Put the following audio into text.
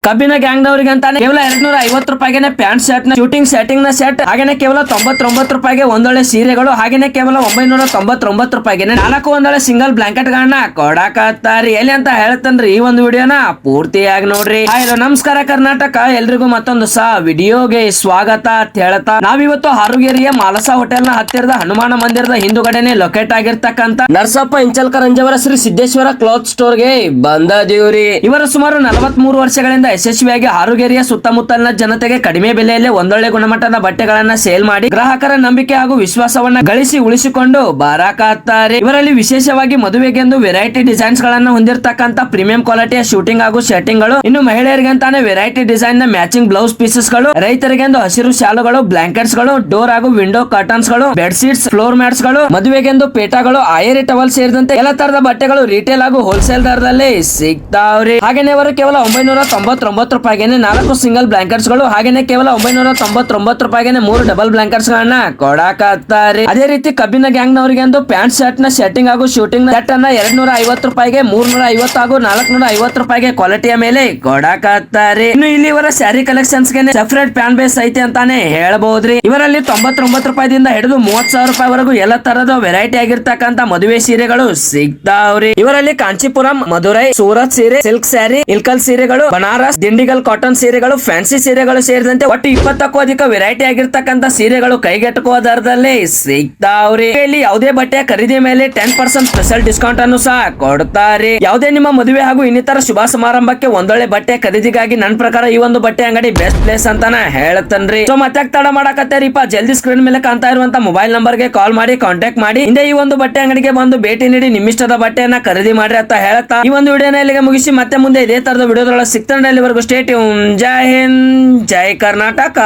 ಕಬ್ಬಿನ ಗ್ಯಾಂಗ್ ನವರಿಗೆ ಅಂತಾನೆ ಕೇವಲ 250 ರೂಪಾಯಿಗೆ ಪ್ಯಾಂಟ್ ಶರ್ಟ್ ನ ಶೂಟಿಂಗ್ ಸೆಟ್ಟಿಂಗ್ ನ ಸೆಟ್, ಹಾಗೇನೆ ಕೇವಲ 99 ರೂಪಾಯಿಗೆ ಒಂದೊಳ್ಳೆ ಸೀರೆಗಳು, ಹಾಗೇನೆ ಕೇವಲ 999 ರೂಪಾಯಿಗೆ 4 ಒಂದೊಳ್ಳೆ ಸಿಂಗಲ್ ಬ್ಲಾಂಕೆಟ್ ಗಳನ್ನ ಕೊಡಾಕತ್ತಾರಿ. ಎಲ್ಲಿ ಅಂತ ಹೇಳ್ತನ್ರಿ ಈ ಒಂದು ವಿಡಿಯೋನ ಪೂರ್ತಿಯಾಗಿ ನೋಡ್ರಿ. ಹಲೋ ನಮಸ್ಕಾರ ಕರ್ನಾಟಕ, ಎಲ್ರಿಗೂ ಮತ್ತೊಂದು ವಿಡಿಯೋಗೆ ಸ್ವಾಗತ ಅಂತ ಹೇಳ್ತಾ ನಾವಿವತ್ತು ಹಾರುಗೇರಿಯ ಮಾಲಸ ಹೋಟೆಲ್ ನ ಹತ್ತಿರದ ಹನುಮಾನ ಮಂದಿರದ ಹಿಂದುಗಡೆನೆ ಲೊಕೇಟ್ ಆಗಿರ್ತಕ್ಕಂತ ನರಸಪ್ಪ ಇಂಚಲ್ಕರ್ ಅಂಜವರ ಶ್ರೀ ಸಿದ್ದೇಶ್ವರ ಕ್ಲಾತ್ ಸ್ಟೋರ್ ಗೆ ಬಂದದೀವ್ರಿ. ಇವರು ಸುಮಾರು 43 ವರ್ಷಗಳಿಂದ ಯಶಸ್ವಿಯಾಗಿ ಹಾರುಗೇರಿಯ ಸುತ್ತಮುತ್ತಲಿನ ಜನತೆಗೆ ಕಡಿಮೆ ಬೆಲೆಯಲ್ಲಿ ಒಂದೊಳ್ಳೆ ಗುಣಮಟ್ಟದ ಬಟ್ಟೆಗಳನ್ನ ಸೇಲ್ ಮಾಡಿ ಗ್ರಾಹಕರ ನಂಬಿಕೆ ಹಾಗೂ ವಿಶ್ವಾಸವನ್ನ ಗಳಿಸಿ ಉಳಿಸಿಕೊಂಡು ಬರಾಕತ್ತಾರೆ. ಇವರಲ್ಲಿ ವಿಶೇಷವಾಗಿ ಮದುವೆಗೆಂದು ವೆರೈಟಿ ಡಿಸೈನ್ಸ್ ಗಳನ್ನ ಹೊಂದಿರತಕ್ಕಂತ ಪ್ರೀಮಿಯಂ ಕ್ವಾಲಿಟಿಯ ಶೂಟಿಂಗ್ ಹಾಗೂ ಶರ್ಟಿಂಗ್ ಗಳು, ಇನ್ನು ಮಹಿಳೆಯರಿಗೆ ಅಂತಾನೆ ವೆರೈಟಿ ಡಿಸೈನ್ ನ ಮ್ಯಾಚಿಂಗ್ ಬ್ಲೌಸ್ ಪೀಸಸ್ ಗಳು, ರೈತರಿಗೆಂದು ಹಸಿರು ಶಾಲುಗಳು, ಬ್ಲಾಂಕೆಟ್ಸ್ ಗಳು, ಡೋರ್ ಹಾಗೂ ವಿಂಡೋ ಕರ್ಟನ್ಸ್ ಗಳು, ಬೆಡ್ ಶೀಟ್ಸ್, ಫ್ಲೋರ್ ಮ್ಯಾಟ್ಸ್ ಗಳು, ಮದುವೆಗೆಂದು ಪೇಟಾಗಳು, ಆಯರಿ ಟವಲ್ ಸೇರಿದಂತೆ ಎಲ್ಲ ತರದ ಬಟ್ಟೆಗಳು ರಿಟೇಲ್ ಹಾಗೂ ಹೋಲ್ಸೇಲ್ ದರದಲ್ಲಿ ಸಿಗ್ತಾವ್ರಿ. ಹಾಗೇನೆ ಅವರು ಕೇವಲ 999 ರೂಪಾಯಿಗೆ 4 ಸಿಂಗಲ್ ಬ್ಲಾಂಕೆಟ್ಸ್ ಗಳು, ಹಾಗೇನೆ ಕೇವಲ 999 ರೂಪಾಯಿಗೆ 3 ಡಬಲ್ ಬ್ಲಾಂಕೆಟ್ಸ್ ಗಳನ್ನ ಕೊಡಾಕತ್ತಾರೆ. ಅದೇ ರೀತಿ ಕಬ್ಬಿನ ಗ್ಯಾಂಗ್ ನವರಿಗೆ ಒಂದು ಪ್ಯಾಂಟ್ ಶರ್ಟ್ ನ ಶರ್ಟಿಂಗ್ ಹಾಗೂ ಶೂಟಿಂಗ್ ಸೆಟ್ ಅನ್ನ 250 ರೂಪಾಯಿಗೆ 350 ಹಾಗೂ 450 ರೂಪಾಯಿಗೆ ಕ್ವಾಲಿಟಿಯ ಮೇಲೆ ಕೊಡಾಕತ್ತಾರೆ. ಇನ್ನು ಇಲ್ಲಿ ಇವರ ಸ್ಯಾರಿ ಕಲೆಕ್ಷನ್ಸ್ ಗೆ ಸೆಪರೇಟ್ ಪ್ಯಾನ್ ಬೇಸ್ ಐತೆ ಅಂತಾನೆ ಹೇಳಬಹುದ್ರಿ. ಇವರಲ್ಲಿ 99 ರೂಪಾಯಿದಿಂದ ಹಿಡಿದು 30,000 ರೂಪಾಯಿವರೆಗೂ ಎಲ್ಲ ತರದ ವೆರೈಟಿ ಆಗಿರ್ತಕ್ಕಂತ ಮದುವೆ ಸೀರೆಗಳು ಸಿಗ್ತಾವ್ರಿ. ಇವರಲ್ಲಿ ಕಾಂಚೀಪುರಂ, ಮಧುರೈ, ಸೂರತ್ ಸೀರೆ, ಸಿಲ್ಕ್ ಸ್ಯಾರಿ, ಇಲ್ಕಲ್ ಸೀರೆಗಳು, ಬನಾರಸ್, ದಿಂಡಿಗಲ್ ಕಾಟನ್ ಸೀರೆಗಳು, ಫ್ಯಾನ್ಸಿ ಸೀರೆಗಳು ಸೇರಿದಂತೆ ಒಟ್ಟು 20ಕ್ಕೂ ಅಧಿಕ ವೆರೈಟಿ ಆಗಿರ್ತಕ್ಕಂತ ಸೀರೆಗಳು ಕೈಗೆಟುಕುವ ದರದಲ್ಲಿ ಸಿಗ್ತಾವ್ರಿ. ಇಲ್ಲಿ ಯಾವುದೇ ಬಟ್ಟೆಯ ಖರೀದಿ ಮೇಲೆ 10% ಸ್ಪೆಷಲ್ ಡಿಸ್ಕೌಂಟ್ ಅನ್ನು ಸಹ ಕೊಡ್ತಾರೆ. ಯಾವುದೇ ನಿಮ್ಮ ಮದುವೆ ಹಾಗೂ ಇನ್ನಿತರ ಶುಭ ಸಮಾರಂಭಕ್ಕೆ ಒಂದೊಳ್ಳೆ ಬಟ್ಟೆ ಖರೀದಿಗಾಗಿ ನನ್ನ ಪ್ರಕಾರ ಈ ಒಂದು ಬಟ್ಟೆ ಅಂಗಡಿ ಬೆಸ್ಟ್ ಪ್ಲೇಸ್ ಅಂತಾನೆ ಹೇಳ್ತನ್ರಿ. ಸೊ ಮತ್ತೆ ತಡ ಮಾಡಕತ್ತೇರಿಪ್ಪ, ಜಲ್ದಿ ಸ್ಕ್ರೀನ್ ಮೇಲೆ ಕಾಣ್ತಾ ಇರುವಂತ ಮೊಬೈಲ್ ನಂಬರ್ ಗೆ ಕಾಲ್ ಮಾಡಿ ಕಾಂಟ್ಯಾಕ್ಟ್ ಮಾಡಿ ಹಿಂದೆ ಈ ಒಂದು ಬಟ್ಟೆ ಅಂಗಡಿಗೆ ಬಂದು ಭೇಟಿ ನೀಡಿ ನಿಮ್ಮಿಷ್ಟದ ಬಟ್ಟೆಯನ್ನ ಖರೀದಿ ಮಾಡ್ರಿ ಅಂತ ಹೇಳ್ತಾ ಈ ಒಂದು ವಿಡಿಯೋನ ಇಲ್ಲಿಗೆ ಮುಗಿಸಿ ಮತ್ತೆ ಮುಂದೆ ಇದೇ ತರದ ವಿಡಿಯೋದೊಳಗೆ ಸಿಗ್ತಾನೆ. ಅಲ್ಲಿವರೆಗೂ ಸ್ಟೇ ಟ್ಯೂನ್. ಜೈ ಹಿಂದ್, ಜೈ ಕರ್ನಾಟಕ.